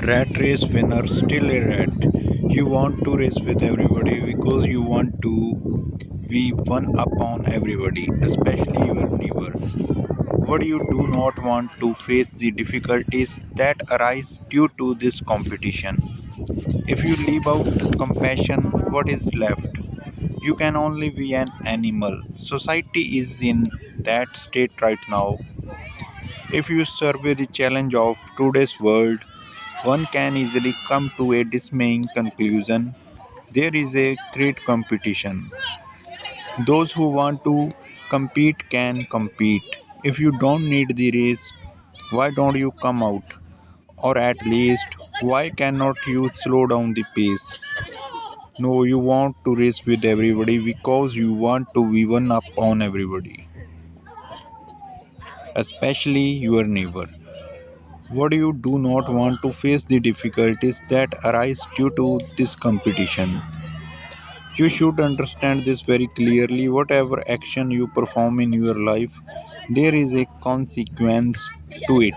Rat race winner, still a rat. You want to race with everybody because you want to be one up on everybody, especially your neighbor. But you do not want to face the difficulties that arise due to this competition. If you leave out compassion, what is left? You can only be an animal. Society is in that state right now. If you survey the challenge of today's world, one can easily come to a dismaying conclusion. There is a great competition. Those who want to compete can compete. If you don't need the race, why don't you come out? Or at least, why cannot you slow down the pace? No, you want to race with everybody because you want to be one up on everybody, especially your neighbor. What you do not want to face the difficulties that arise due to this competition. You should understand this very clearly. Whatever action you perform in your life, there is a consequence to it.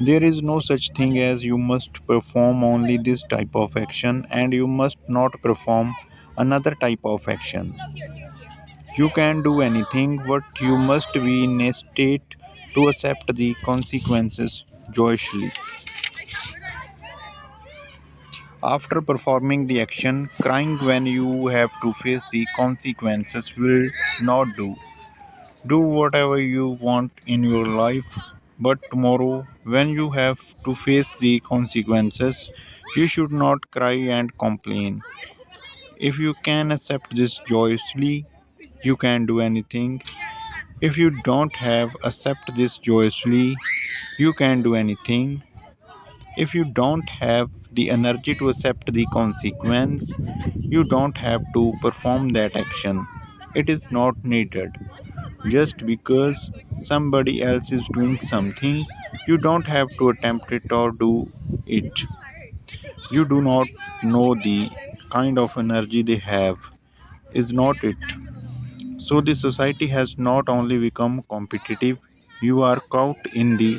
There is no such thing as you must perform only this type of action and you must not perform another type of action. You can do anything, but you must be in a state to accept the consequences joyously. After performing the action, crying when you have to face the consequences will not do. Do whatever you want in your life, but tomorrow, when you have to face the consequences, you should not cry and complain. If you can accept this joyously, you can do anything. If you don't have accept this joyously, you can do anything. If you don't have the energy to accept the consequence, you don't have to perform that action. It is not needed. Just because somebody else is doing something, you don't have to attempt it or do it. You do not know the kind of energy they have, is not it? So the society has not only become competitive, you are caught in the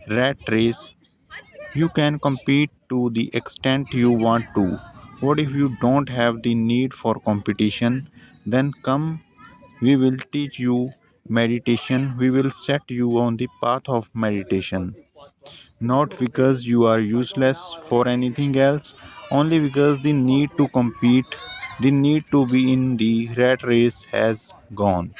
rat race. You can compete to the extent you want to. What if you don't have the need for competition? Then come, we will teach you meditation. We will set you on the path of meditation. Not because you are useless for anything else, only because the need to compete, the need to be in the rat race has gone.